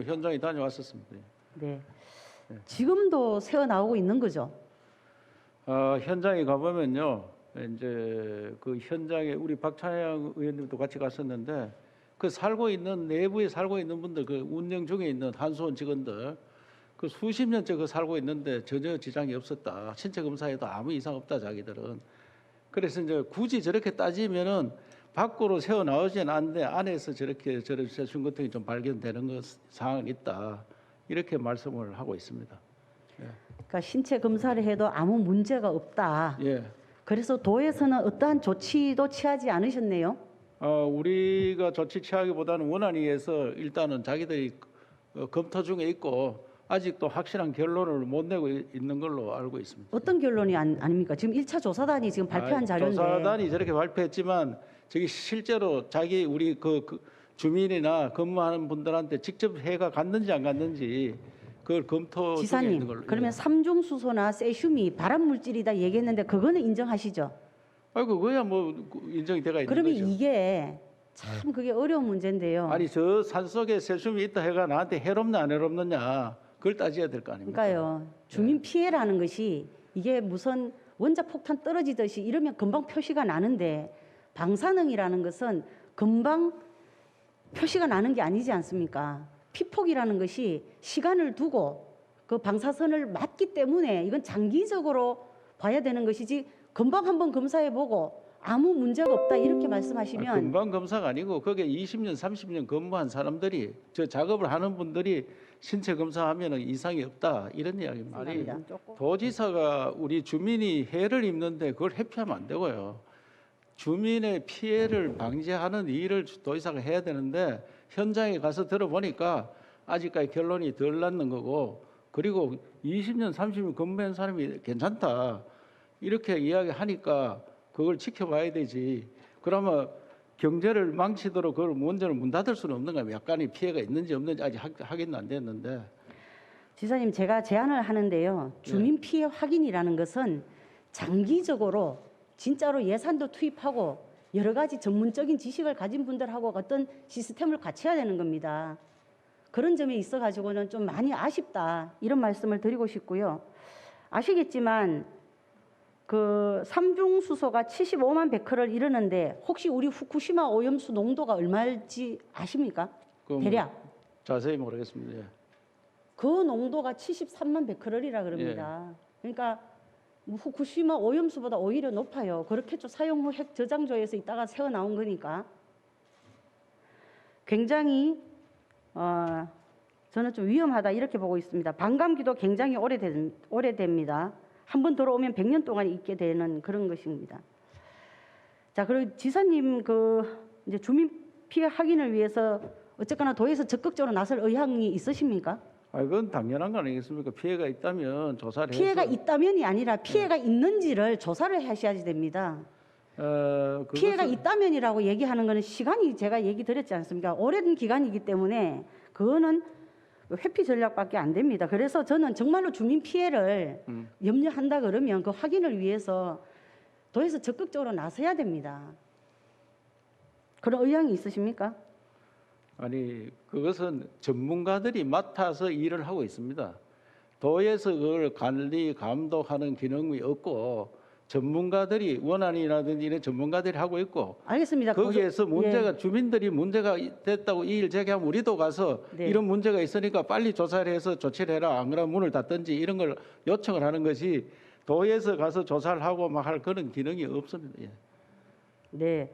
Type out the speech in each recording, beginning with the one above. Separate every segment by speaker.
Speaker 1: 현장에 다녀왔었습니다.
Speaker 2: 네. 지금도 새어 나오고 있는 거죠?
Speaker 1: 현장에 가보면요, 이제 그 현장에 우리 박찬양 의원님도 같이 갔었는데 그 살고 있는 내부에 살고 있는 분들, 그 운영 중에 있는 한수원 직원들, 그 수십 년째 그 살고 있는데 전혀 지장이 없었다. 신체 검사에도 아무 이상 없다 자기들은. 그래서 이제 굳이 저렇게 따지면은 밖으로 새어 나오지는 않는데 안에서 저렇게 저런 세균 같은 게 좀 발견되는 상황은 있다. 이렇게 말씀을 하고 있습니다.
Speaker 2: 그러니까 신체 검사를 해도 아무 문제가 없다.
Speaker 1: 예.
Speaker 2: 그래서 도에서는 어떠한 조치도 취하지 않으셨네요.
Speaker 1: 우리가 조치 취하기보다는 원안위에서 일단은 자기들이 검토 중에 있고 아직도 확실한 결론을 못 내고 있는 걸로 알고 있습니다.
Speaker 2: 어떤 결론이 아닙니까? 지금 1차 조사단이 지금 발표한 자료인데.
Speaker 1: 조사단이 저렇게 발표했지만 저기 실제로 자기 우리 그 주민이나 근무하는 분들한테 직접 해가 갔는지 안 갔는지 그걸 검토 중에 있는
Speaker 2: 지사님,
Speaker 1: 걸로.
Speaker 2: 그러면 삼중수소나 세슘이 발암물질이다 얘기했는데 그거는 인정하시죠?
Speaker 1: 그거야 뭐 인정이 돼가 있는
Speaker 2: 그러면
Speaker 1: 거죠.
Speaker 2: 이게 참 그게 어려운 문제인데요.
Speaker 1: 아니 저 산속에 세슘이 있다 해가 나한테 해롭냐 안 해롭느냐 그걸 따져야 될 거 아닙니까?
Speaker 2: 그러니까요. 주민 피해라는 것이 이게 무슨 원자폭탄 떨어지듯이 이러면 금방 표시가 나는데 방사능이라는 것은 금방 표시가 나는 게 아니지 않습니까? 피폭이라는 것이 시간을 두고 그 방사선을 맞기 때문에 이건 장기적으로 봐야 되는 것이지 금방 한번 검사해보고 아무 문제가 없다 이렇게 말씀하시면
Speaker 1: 금방 검사가 아니고 거기에 20년 30년 근무한 사람들이 저 작업을 하는 분들이 신체 검사하면 이상이 없다 이런 이야기입니다. 아니, 도지사가 우리 주민이 해를 입는데 그걸 회피하면 안 되고요. 주민의 피해를 방지하는 일을 도지사가 해야 되는데 현장에 가서 들어보니까 아직까지 결론이 덜 났는 거고 그리고 20년 30년 근무한 사람이 괜찮다 이렇게 이야기하니까 그걸 지켜봐야 되지. 그러면 경제를 망치도록 그걸 문제를 문 닫을 수는 없는 거예요. 약간의 피해가 있는지 없는지 아직 확인은 안 됐는데.
Speaker 2: 지사님 제가 제안을 하는데요. 주민 피해 확인이라는 것은 장기적으로 진짜로 예산도 투입하고 여러 가지 전문적인 지식을 가진 분들하고 어떤 시스템을 갖춰야 되는 겁니다. 그런 점에 있어 가지고는 좀 많이 아쉽다 이런 말씀을 드리고 싶고요. 아시겠지만 그 삼중수소가 75만 베크를 이르는데 혹시 우리 후쿠시마 오염수 농도가 얼마일지 아십니까? 대략.
Speaker 1: 자세히 모르겠습니다. 예.
Speaker 2: 그 농도가 73만 베크럴이라 그럽니다. 그러니까 후쿠시마 오염수보다 오히려 높아요. 그렇겠죠. 사용 후 핵 저장소에서 있다가 새어 나온 거니까. 굉장히 저는 좀 위험하다 이렇게 보고 있습니다. 반감기도 굉장히 오래됩니다. 한 번 들어오면 100년 동안 있게 되는 그런 것입니다. 자, 그리고 지사님 이제 주민 피해 확인을 위해서 어쨌거나 도에서 적극적으로 나설 의향이 있으십니까?
Speaker 1: 그건 당연한 거 아니겠습니까? 피해가 있다면 조사를 해서.
Speaker 2: 피해가 있다면이 아니라 피해가 있는지를 조사를 하셔야지 됩니다. 피해가 있다면이라고 얘기하는 거는 시간이 제가 얘기 드렸지 않습니까? 오랜 기간이기 때문에 그거는 회피 전략밖에 안 됩니다. 그래서 저는 정말로 주민 피해를 염려한다 그러면 그 확인을 위해서 도에서 적극적으로 나서야 됩니다. 그런 의향이 있으십니까?
Speaker 1: 아니 그것은 전문가들이 맡아서 일을 하고 있습니다. 도에서 그걸 관리 감독하는 기능이 없고 전문가들이 원안이라든지 이런 전문가들이 하고 있고
Speaker 2: 알겠습니다.
Speaker 1: 거기에서 문제가 주민들이 문제가 됐다고 이의 제기하면 우리도 가서 이런 문제가 있으니까 빨리 조사를 해서 조치를 해라 안 그러면 문을 닫든지 이런 걸 요청을 하는 것이 도에서 가서 조사를 하고 막 할 그런 기능이 없습니다. 예.
Speaker 2: 네,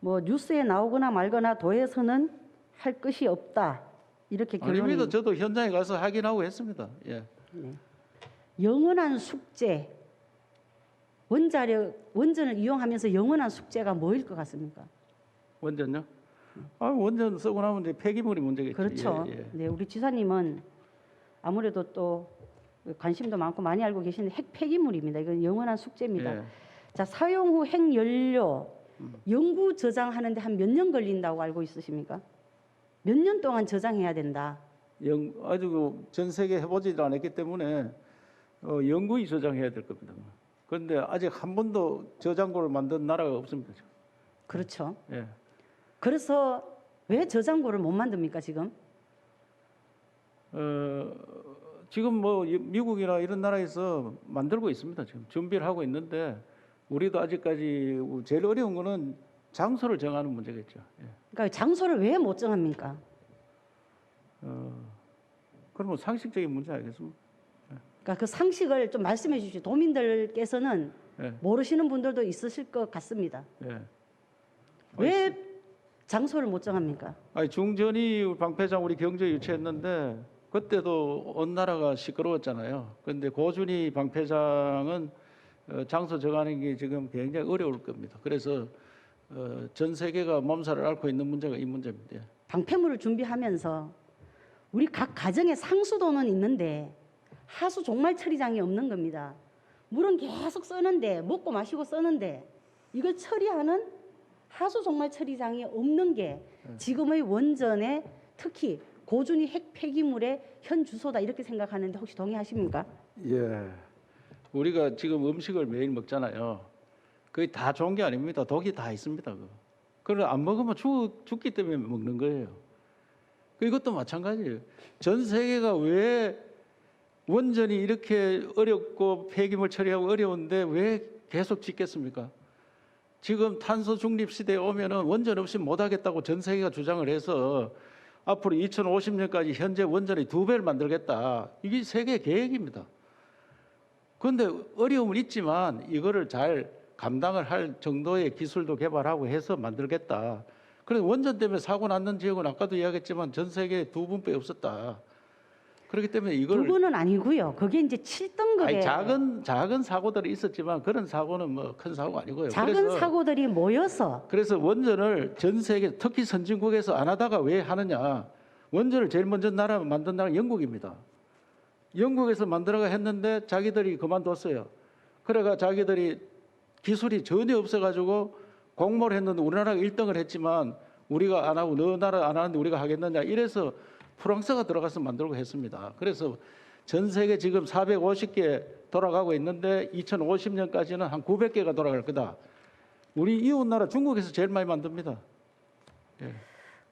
Speaker 2: 뭐 뉴스에 나오거나 말거나 도에서는 할 것이 없다 이렇게 결론이.
Speaker 1: 아닙니다. 저도 현장에 가서 확인하고 했습니다. 예.
Speaker 2: 네. 영원한 숙제. 원전을 이용하면서 영원한 숙제가 뭐일 것 같습니까?
Speaker 1: 원전요? 원전 쓰고 나면 이제 폐기물이 문제겠죠.
Speaker 2: 그렇죠.
Speaker 1: 예, 예.
Speaker 2: 네, 우리 지사님은 아무래도 또 관심도 많고 많이 알고 계시는데 핵 폐기물입니다. 이건 영원한 숙제입니다.
Speaker 1: 예.
Speaker 2: 자, 사용 후 핵 연료 영구 저장하는데 한 몇 년 걸린다고 알고 있으십니까? 몇 년 동안 저장해야 된다.
Speaker 1: 아주 전 세계 해보지도 않았기 때문에 영구히 저장해야 될 겁니다. 그런데 아직 한 번도 저장고를 만든 나라가 없습니다.
Speaker 2: 그렇죠.
Speaker 1: 예.
Speaker 2: 그래서 왜 저장고를 못 만듭니까 지금?
Speaker 1: 지금 뭐 미국이나 이런 나라에서 만들고 있습니다. 지금 준비를 하고 있는데 우리도 아직까지 제일 어려운 거는 장소를 정하는 문제겠죠. 예.
Speaker 2: 그러니까 장소를 왜 못 정합니까?
Speaker 1: 그러면 상식적인 문제 아니겠습니까?
Speaker 2: 그러니까 그 상식을 좀 말씀해 주시죠. 도민들께서는
Speaker 1: 예.
Speaker 2: 모르시는 분들도 있으실 것 같습니다.
Speaker 1: 예.
Speaker 2: 왜 장소를 못 정합니까?
Speaker 1: 아니 중전이 방패장 우리 경제 유치했는데 그때도 온 나라가 시끄러웠잖아요. 그런데 고준희 방패장은 장소 정하는 게 지금 굉장히 어려울 겁니다. 그래서 전 세계가 몸살을 앓고 있는 문제가 이 문제입니다.
Speaker 2: 방패물을 준비하면서 우리 각 가정에 상수도는 있는데 하수 종말 처리장이 없는 겁니다. 물은 계속 쓰는데 먹고 마시고 쓰는데 이걸 처리하는 하수 종말 처리장이 없는 게 지금의 원전의 특히 고준위 핵 폐기물의 현 주소다 이렇게 생각하는데 혹시 동의하십니까?
Speaker 1: 예. 우리가 지금 음식을 매일 먹잖아요. 그게 다 좋은 게 아닙니다. 독이 다 있습니다. 그걸 안 먹으면 죽기 때문에 먹는 거예요. 이것도 마찬가지예요. 전 세계가 왜 원전이 이렇게 어렵고 폐기물 처리하고 어려운데 왜 계속 짓겠습니까? 지금 탄소 중립 시대에 오면은 원전 없이 못 하겠다고 전 세계가 주장을 해서 앞으로 2050년까지 현재 원전의 2배를 만들겠다. 이게 세계 계획입니다. 그런데 어려움은 있지만 이거를 잘 감당을 할 정도의 기술도 개발하고 해서 만들겠다. 그래서 원전 때문에 사고 났는 지역은 아까도 이야기했지만 전 세계에 2분밖에 없었다. 그렇기 때문에 이걸
Speaker 2: 두 분은 아니고요. 그게 이제 7등급의
Speaker 1: 작은 사고들이 있었지만 그런 사고는 뭐 큰 사고가 아니고요.
Speaker 2: 작은 사고들이 모여서
Speaker 1: 그래서 원전을 전 세계 특히 선진국에서 안 하다가 왜 하느냐? 원전을 제일 먼저 만든 나라가 영국입니다. 영국에서 만들어가 했는데 자기들이 그만뒀어요. 그래가 자기들이 기술이 전혀 없어가지고 공모를 했는데 우리나라가 1등을 했지만 우리가 안 하고 너 나라 안 하는데 우리가 하겠느냐 이래서 프랑스가 들어가서 만들고 했습니다. 그래서 전 세계 지금 450개 돌아가고 있는데 2050년까지는 한 900개가 돌아갈 거다. 우리 이웃 나라 중국에서 제일 많이 만듭니다. 예.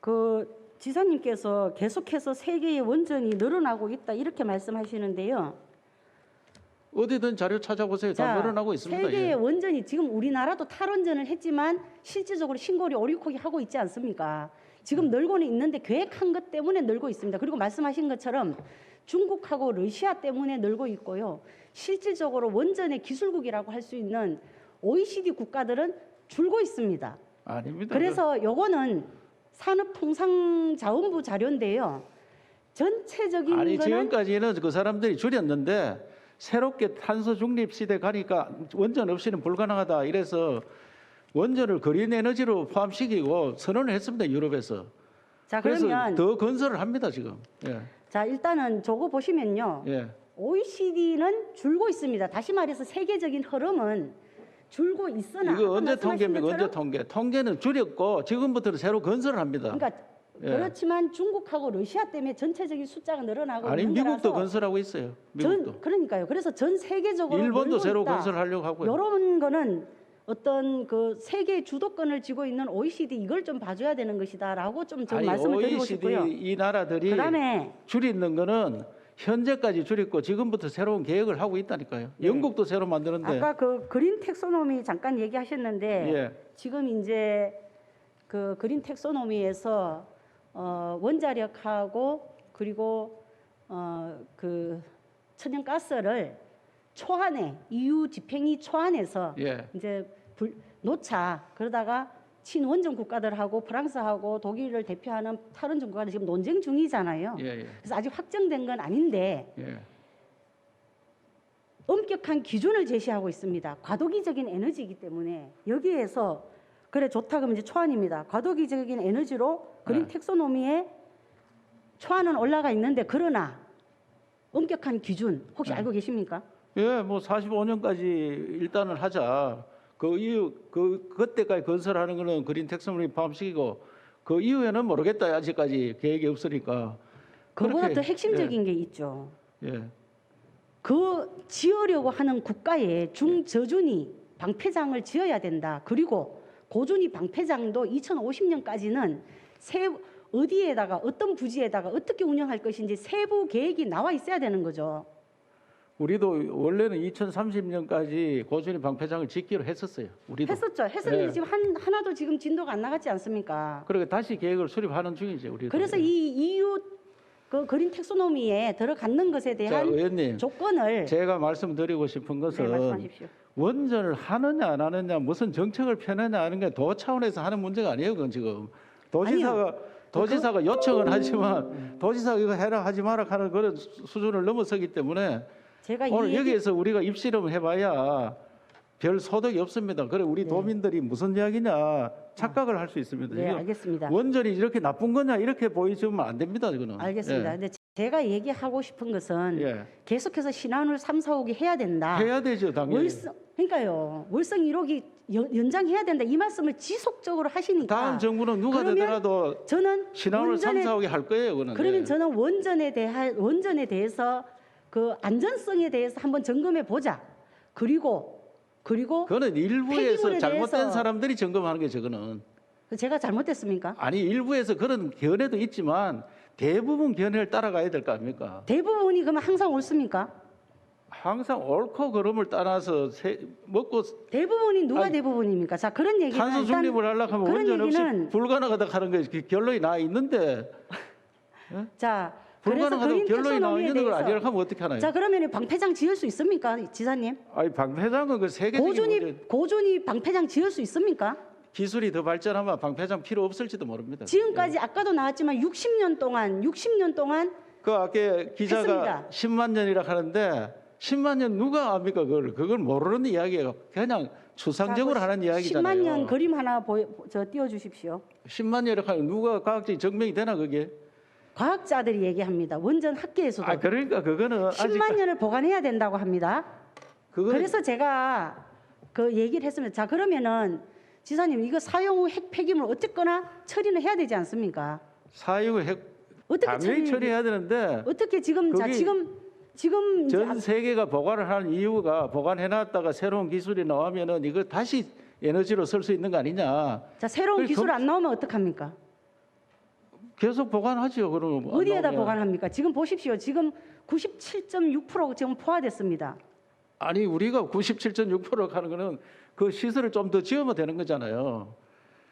Speaker 2: 그 지사님께서 계속해서 세계의 원전이 늘어나고 있다 이렇게 말씀하시는데요.
Speaker 1: 어디든 자료 찾아보세요. 다 늘어나고 있습니다.
Speaker 2: 세계의
Speaker 1: 예.
Speaker 2: 원전이 지금 우리나라도 탈원전을 했지만 실질적으로 신고리 오리코기 하고 있지 않습니까? 지금 늘고는 있는데 계획한 것 때문에 늘고 있습니다. 그리고 말씀하신 것처럼 중국하고 러시아 때문에 늘고 있고요. 실질적으로 원전의 기술국이라고 할 수 있는 OECD 국가들은 줄고 있습니다.
Speaker 1: 아닙니다.
Speaker 2: 그래서 요거는 산업통상자원부 자료인데요. 전체적인
Speaker 1: 아니
Speaker 2: 거는
Speaker 1: 지금까지는 그 사람들이 줄였는데 새롭게 탄소 중립 시대 가니까 원전 없이는 불가능하다 이래서 원전을 그린 에너지로 포함시키고 선언을 했습니다. 유럽에서.
Speaker 2: 자
Speaker 1: 그래서
Speaker 2: 그러면
Speaker 1: 더 건설을 합니다. 지금. 예.
Speaker 2: 자 일단은 저거 보시면요.
Speaker 1: 예.
Speaker 2: OECD는 줄고 있습니다. 다시 말해서 세계적인 흐름은 줄고 있으나
Speaker 1: 이거 언제
Speaker 2: 말씀하신
Speaker 1: 통계입니까?
Speaker 2: 것처럼
Speaker 1: 언제 통계? 통계는 줄였고 지금부터는 새로 건설을 합니다.
Speaker 2: 그러니까
Speaker 1: 예.
Speaker 2: 그렇지만 중국하고 러시아 때문에 전체적인 숫자가 늘어나고
Speaker 1: 아니
Speaker 2: 있는
Speaker 1: 미국도
Speaker 2: 거라서
Speaker 1: 건설하고 있어요. 미국도.
Speaker 2: 그러니까요. 그래서 전 세계적으로
Speaker 1: 일본도
Speaker 2: 늘고
Speaker 1: 새로
Speaker 2: 있다.
Speaker 1: 건설하려고 하고요.
Speaker 2: 이런 거는 어떤 그 세계 주도권을 쥐고 있는 OECD 이걸 좀 봐줘야 되는 것이다라고 좀 말씀을 드리고
Speaker 1: OECD
Speaker 2: 싶고요.
Speaker 1: 이 나라들이
Speaker 2: 그다음에
Speaker 1: 줄이는 거는 현재까지 줄였고 지금부터 새로운 계획을 하고 있다니까요.
Speaker 2: 네.
Speaker 1: 영국도 새로 만드는데.
Speaker 2: 아까 그 그린 텍소노미 잠깐 얘기하셨는데
Speaker 1: 예.
Speaker 2: 지금 이제 그 그린 텍소노미에서 원자력하고 그리고 그 천연가스를 초안에 EU 집행위 초안에서
Speaker 1: 예.
Speaker 2: 이제 놓자 그러다가 친원전 국가들하고 프랑스하고 독일을 대표하는 탈원전 국가들 지금 논쟁 중이잖아요.
Speaker 1: 예, 예.
Speaker 2: 그래서 아직 확정된 건 아닌데
Speaker 1: 예.
Speaker 2: 엄격한 기준을 제시하고 있습니다. 과도기적인 에너지이기 때문에 여기에서 그래 좋다 그러면 이제 초안입니다. 과도기적인 에너지로 그린
Speaker 1: 네.
Speaker 2: 텍소노미에 초안은 올라가 있는데 그러나 엄격한 기준 혹시 알고 계십니까?
Speaker 1: 예, 뭐 45년까지 일단은 하자. 그 이후 그때까지 건설하는 거는 그린 텍소노미 포함시키고 그 이후에는 모르겠다. 아직까지 계획이 없으니까.
Speaker 2: 그보다
Speaker 1: 그렇게,
Speaker 2: 더 핵심적인 게 있죠.
Speaker 1: 예.
Speaker 2: 그 지으려고 하는 국가에 중저준위 방패장을 지어야 된다. 그리고 고준위 방패장도 2050년까지는 어디에다가 어떤 부지에다가 어떻게 운영할 것인지 세부 계획이 나와 있어야 되는 거죠.
Speaker 1: 우리도 원래는 2030년까지 고준위 방패장을 짓기로 했었어요. 우리도.
Speaker 2: 했었죠. 했었는데
Speaker 1: 예.
Speaker 2: 지금 하나도 지금 진도가 안 나갔지 않습니까?
Speaker 1: 그리고 다시 계획을 수립하는 중이죠. 우리도.
Speaker 2: 그래서 이 EU 그 그린 텍소노미에 들어가는 것에
Speaker 1: 자,
Speaker 2: 대한
Speaker 1: 의원님,
Speaker 2: 조건을
Speaker 1: 제가 말씀드리고 싶은 것은
Speaker 2: 네, 말씀하십시오.
Speaker 1: 원전을 하느냐 안 하느냐 무슨 정책을 펴느냐 하는 게 도 차원에서 하는 문제가 아니에요. 그건 지금 도지사가 요청을 하지만 도지사가 이거 해라 하지 마라 하는 그런 수준을 넘어서기 때문에
Speaker 2: 제가
Speaker 1: 오늘
Speaker 2: 이 얘기,
Speaker 1: 여기에서 우리가 입시름 해봐야 별 소득이 없습니다. 그래 우리
Speaker 2: 네.
Speaker 1: 도민들이 무슨 이야기냐 착각을 할 수 있습니다.
Speaker 2: 네,
Speaker 1: 지금
Speaker 2: 알겠습니다.
Speaker 1: 원전이 이렇게 나쁜 거냐 이렇게 보이시면 안 됩니다. 이거는.
Speaker 2: 알겠습니다.
Speaker 1: 예.
Speaker 2: 근데 제가 얘기하고 싶은 것은
Speaker 1: 예.
Speaker 2: 계속해서 신한울 3, 4, 5기 해야 된다.
Speaker 1: 해야 되죠, 당연히.
Speaker 2: 그러니까요. 월성 1호기 연장해야 된다. 이 말씀을 지속적으로 하시니까
Speaker 1: 다음 정부는 누가
Speaker 2: 그러면
Speaker 1: 되더라도
Speaker 2: 저는
Speaker 1: 신한울 3, 4, 5기 할 거예요. 그거는.
Speaker 2: 그러면
Speaker 1: 예.
Speaker 2: 저는 원전에 대해서 그 안전성에 대해서 한번 점검해 보자. 그리고
Speaker 1: 그거는 일부에서
Speaker 2: 폐기물에
Speaker 1: 잘못된
Speaker 2: 대해서-
Speaker 1: 사람들이 점검하는 게 저거는.
Speaker 2: 제가 잘못됐습니까?
Speaker 1: 아니 일부에서 그런 견해도 있지만 대부분 견해를 따라가야 될 거 아닙니까?
Speaker 2: 대부분이 그러면 항상 옳습니까?
Speaker 1: 항상 옳고 그름을 따라서 먹고
Speaker 2: 대부분이 누가
Speaker 1: 아니,
Speaker 2: 대부분입니까? 자 그런 얘기는
Speaker 1: 탄소
Speaker 2: 일단
Speaker 1: 중립을 하려고 하면
Speaker 2: 그런
Speaker 1: 원전 없이
Speaker 2: 얘기는-
Speaker 1: 불가능하다 하는 게 결론이 나 있는데
Speaker 2: 자 그래서
Speaker 1: 불가능하다고
Speaker 2: 그린
Speaker 1: 결론이 나와
Speaker 2: 텍소노미에
Speaker 1: 있는 걸
Speaker 2: 대해서
Speaker 1: 아니라고 하면 어떻게 하나요?
Speaker 2: 자 그러면 방패장 지을 수 있습니까, 지사님?
Speaker 1: 아니 방 회장은 그 세계적인 문제,
Speaker 2: 고준위 방패장 지을 수 있습니까?
Speaker 1: 기술이 더 발전하면 방패장 필요 없을지도 모릅니다.
Speaker 2: 지금까지 아까도 나왔지만 60년 동안
Speaker 1: 그 아까 기자가
Speaker 2: 했습니다.
Speaker 1: 10만 년이라 하는데 10만 년 누가 압니까 그걸 모르는 이야기예요. 그냥 추상적으로
Speaker 2: 자,
Speaker 1: 하는 이야기잖아요.
Speaker 2: 10만 년 그림 하나 띄워 주십시오.
Speaker 1: 10만 년이라 하면 누가 과학적인 증명이 되나 그게?
Speaker 2: 과학자들이 얘기합니다. 원전 학계에서도
Speaker 1: 아 그러니까 그거는 아직
Speaker 2: 10만 년을 보관해야 된다고 합니다.
Speaker 1: 그거는
Speaker 2: 그래서 제가 그 얘기를 했습니다. 자 그러면은 지사님 이거 사용 후 핵 폐기물 어쨌거나 처리는 해야 되지 않습니까?
Speaker 1: 사유 핵
Speaker 2: 어떻게
Speaker 1: 당연히 처리해야 되는데
Speaker 2: 어떻게 지금 자
Speaker 1: 그게
Speaker 2: 지금 이제
Speaker 1: 전 세계가 보관을 하는 이유가 보관해놨다가 새로운 기술이 나오면은 이거 다시 에너지로 쓸 수 있는 거 아니냐?
Speaker 2: 자 새로운
Speaker 1: 그걸
Speaker 2: 기술 안 나오면 어떡합니까?
Speaker 1: 계속 보관하죠. 그러면 안
Speaker 2: 어디에다
Speaker 1: 나오면.
Speaker 2: 보관합니까? 지금 보십시오. 지금 97.6% 지금 포화됐습니다.
Speaker 1: 아니 우리가 97.6% 하는 거는 그 시설을 좀 더 지으면 되는 거잖아요.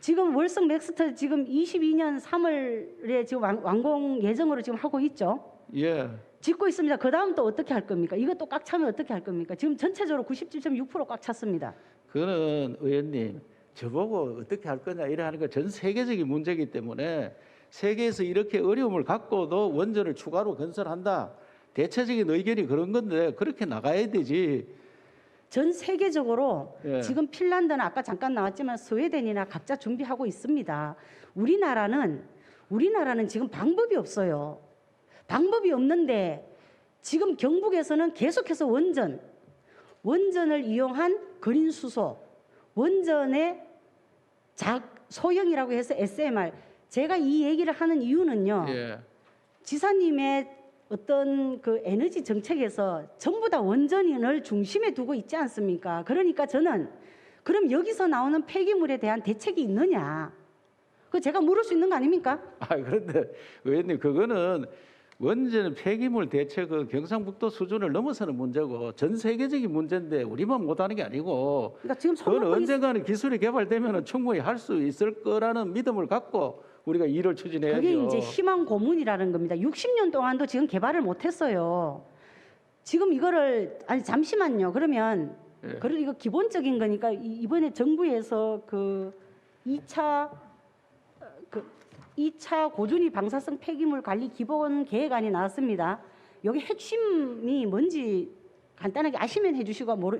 Speaker 2: 지금 월성 맥스터 지금 22년 3월에 지금 완공 예정으로 지금 하고 있죠.
Speaker 1: 예.
Speaker 2: 짓고 있습니다. 그 다음 또 어떻게 할 겁니까? 이것도 꽉 차면 어떻게 할 겁니까? 지금 전체적으로 97.6%꽉 찼습니다.
Speaker 1: 그거는 의원님 저보고 어떻게 할 거냐 이래 하는 거 전 세계적인 문제이기 때문에 세계에서 이렇게 어려움을 갖고도 원전을 추가로 건설한다. 대체적인 의견이 그런 건데 그렇게 나가야 되지.
Speaker 2: 전 세계적으로
Speaker 1: 예.
Speaker 2: 지금 핀란드는 아까 잠깐 나왔지만 스웨덴이나 각자 준비하고 있습니다. 우리나라는 지금 방법이 없어요. 방법이 없는데 지금 경북에서는 계속해서 원전을 이용한 그린 수소, 원전의 소형이라고 해서 SMR. 제가 이 얘기를 하는 이유는요.
Speaker 1: 예.
Speaker 2: 지사님의 어떤 그 에너지 정책에서 전부 다 원전을 중심에 두고 있지 않습니까? 그러니까 저는 그럼 여기서 나오는 폐기물에 대한 대책이 있느냐? 그 제가 물을 수 있는 거 아닙니까?
Speaker 1: 아 그런데 의원님 그거는 원전 폐기물 대책은 경상북도 수준을 넘어서는 문제고 전 세계적인 문제인데 우리만 못하는 게 아니고
Speaker 2: 그러니까 지금
Speaker 1: 그건
Speaker 2: 손목이
Speaker 1: 언젠가는 기술이 개발되면 충분히 할 수 있을 거라는 믿음을 갖고 우리가 일을 추진해야죠.
Speaker 2: 그게 이제 희망 고문이라는 겁니다. 60년 동안도 지금 개발을 못했어요. 지금 이거를 아니 잠시만요. 그러면
Speaker 1: 예.
Speaker 2: 그래 이거 기본적인 거니까 이번에 정부에서 그 2차 고준위 방사성 폐기물 관리 기본 계획안이 나왔습니다. 여기 핵심이 뭔지 간단하게 아시면 해주시고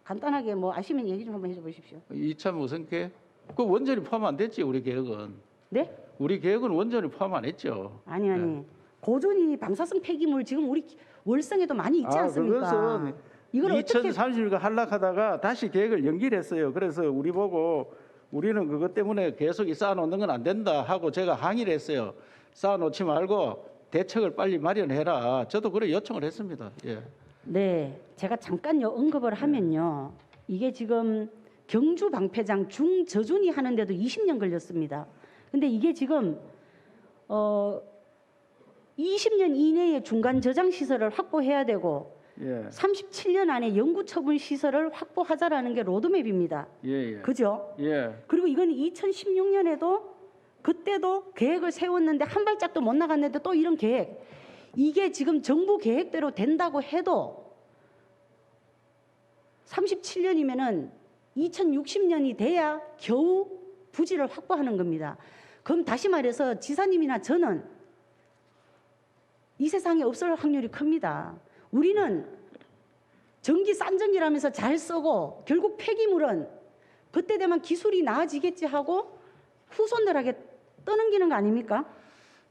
Speaker 2: 간단하게 뭐 아시면 얘기 좀 한번 해주십시오.
Speaker 1: 2차 무슨 계획? 그 원전이 포함 안 됐지 우리 계획은.
Speaker 2: 네?
Speaker 1: 우리 계획은 원전이 포함 안 했죠.
Speaker 2: 아니 고준위 방사성 폐기물 지금 우리 월성에도 많이 있지 않습니까?
Speaker 1: 그것은
Speaker 2: 이걸 어떻게
Speaker 1: 2030년 하락하다가 다시 계획을 연기했어요. 그래서 우리 보고 우리는 그것 때문에 계속 쌓아놓는 건 안 된다 하고 제가 항의를 했어요. 쌓아놓지 말고 대책을 빨리 마련해라. 저도 그래 요청을 했습니다. 예.
Speaker 2: 네, 제가 잠깐 언급을 하면요. 이게 지금 경주 방패장 중저준위 하는데도 20년 걸렸습니다. 근데 이게 지금 20년 이내에 중간 저장 시설을 확보해야 되고
Speaker 1: 예.
Speaker 2: 37년 안에 영구 처분 시설을 확보하자라는 게 로드맵입니다.
Speaker 1: 예. 예.
Speaker 2: 그죠?
Speaker 1: 예.
Speaker 2: 그리고 이건 2016년에도 그때도 계획을 세웠는데 한 발짝도 못 나갔는데 또 이런 계획. 이게 지금 정부 계획대로 된다고 해도 37년이면은 2060년이 돼야 겨우 부지를 확보하는 겁니다. 그럼 다시 말해서 지사님이나 저는 이 세상에 없을 확률이 큽니다. 우리는 전기 싼 전기라면서 잘 쓰고 결국 폐기물은 그때 되면 기술이 나아지겠지 하고 후손들에게 떠넘기는 거 아닙니까?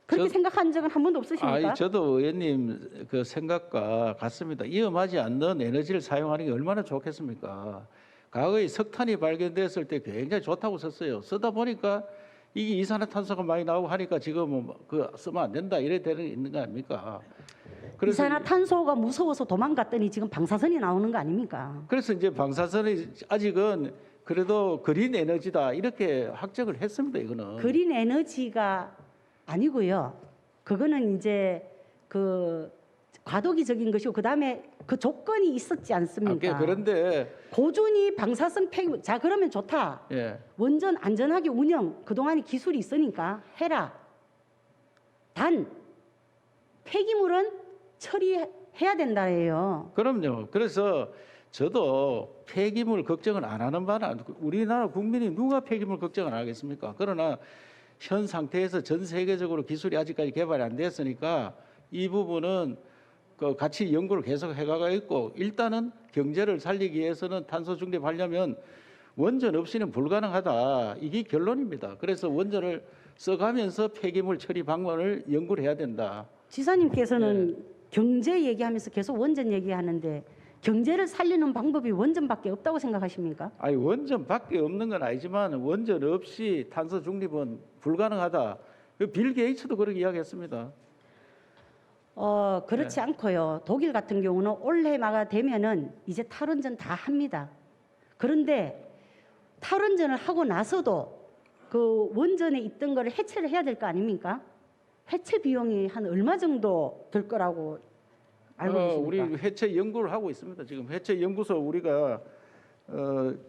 Speaker 2: 그렇게 생각한 적은 한 번도 없으십니까?
Speaker 1: 저도 의원님 그 생각과 같습니다. 위험하지 않는 에너지를 사용하는 게 얼마나 좋겠습니까? 과거에 석탄이 발견됐을 때 굉장히 좋다고 썼어요. 쓰다 보니까 이게 이산화탄소가 많이 나오고 하니까 지금은 그 쓰면 안 된다 이래 되는 게 있는 거 아닙니까? 그래서
Speaker 2: 이산화탄소가 무서워서 도망갔더니 지금 방사선이 나오는 거 아닙니까?
Speaker 1: 그래서 이제 방사선이 아직은 그래도 그린 에너지다 이렇게 확정을 했습니다. 이거는
Speaker 2: 그린 에너지가 아니고요. 그거는 이제 그 과도기적인 것이고 그다음에 그 조건이 있었지 않습니까?
Speaker 1: 그런데
Speaker 2: 고준위 방사성 폐기물. 자 그러면 좋다.
Speaker 1: 예.
Speaker 2: 원전 안전하게 운영 그동안에 기술이 있으니까 해라. 단 폐기물은 처리해야 된다예요.
Speaker 1: 그럼요. 그래서 저도 폐기물 걱정은 안 하는 바는 우리나라 국민이 누가 폐기물 걱정을 안 하겠습니까? 그러나 현 상태에서 전 세계적으로 기술이 아직까지 개발이 안 됐으니까 이 부분은 그 같이 연구를 계속 해가고 있고 일단은 경제를 살리기 위해서는 탄소 중립하려면 원전 없이는 불가능하다. 이게 결론입니다. 그래서 원전을 써가면서 폐기물 처리 방법을 연구를 해야 된다.
Speaker 2: 지사님께서는 경제 얘기하면서 계속 원전 얘기하는데 경제를 살리는 방법이 원전밖에 없다고 생각하십니까?
Speaker 1: 아니 원전밖에 없는 건 아니지만 원전 없이 탄소 중립은 불가능하다. 빌 게이츠도 그렇게 이야기했습니다.
Speaker 2: 그렇지 않고요. 독일 같은 경우는 올해마가 되면은 이제 탈원전 다 합니다. 그런데 탈원전을 하고 나서도 그 원전에 있던 거를 해체를 해야 될 거 아닙니까? 해체 비용이 한 얼마 정도 들 거라고 알고 계십니까?
Speaker 1: 우리 해체 연구를 하고 있습니다. 지금 해체 연구소 우리가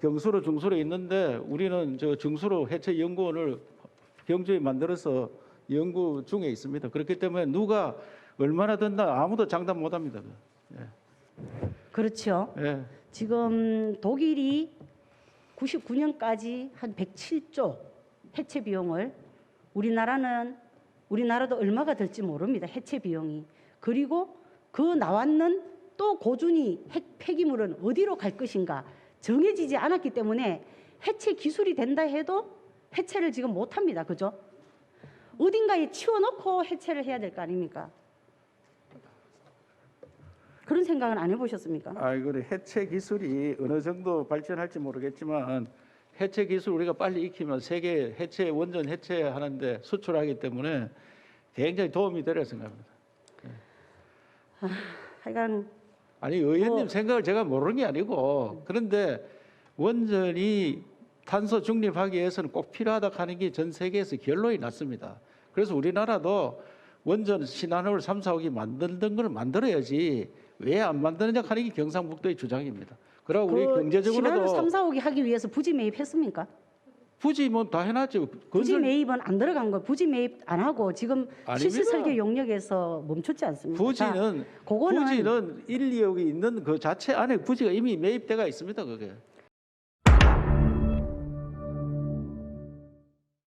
Speaker 1: 경수로 중수로 있는데 우리는 저 중수로 해체 연구원을 경주에 만들어서 연구 중에 있습니다. 그렇기 때문에 누가 얼마나 든다 아무도 장담 못합니다. 예.
Speaker 2: 그렇죠.
Speaker 1: 예.
Speaker 2: 지금 독일이 99년까지 한 107조 해체 비용을 우리나라도 얼마가 될지 모릅니다. 해체 비용이. 그리고 그 나왔는 또 고준위 폐기물은 어디로 갈 것인가 정해지지 않았기 때문에 해체 기술이 된다 해도 해체를 지금 못합니다. 그죠? 어딘가에 치워놓고 해체를 해야 될 거 아닙니까? 그런 생각은 안 해보셨습니까?
Speaker 1: 그래 해체 기술이 어느 정도 발전할지 모르겠지만 해체 기술 우리가 빨리 익히면 세계 해체 원전 해체하는데 수출하기 때문에 굉장히 도움이 되리라 생각합니다.
Speaker 2: 하여간
Speaker 1: 아니 의원님 생각을 제가 모르는 게 아니고 그런데 원전이 탄소 중립하기 위해서는 꼭 필요하다 하는 게 전 세계에서 결론이 났습니다. 그래서 우리나라도 원전 신한울 3, 4호기 만들던 걸 만들어야지 왜 안 만드느냐 하는 게 경상북도의 주장입니다. 그리고 우리 경제적으로도
Speaker 2: 신한울 3, 4호기 하기 위해서 부지 매입했습니까?
Speaker 1: 부지 뭐 다 해놨죠.
Speaker 2: 부지 매입은 안 들어간 거. 부지 매입 안 하고 지금 실시 설계 용역에서 멈췄지 않습니까?
Speaker 1: 부지는 1, 2억이 있는 그 자체 안에 부지가 이미 매입돼가 있습니다. 그게.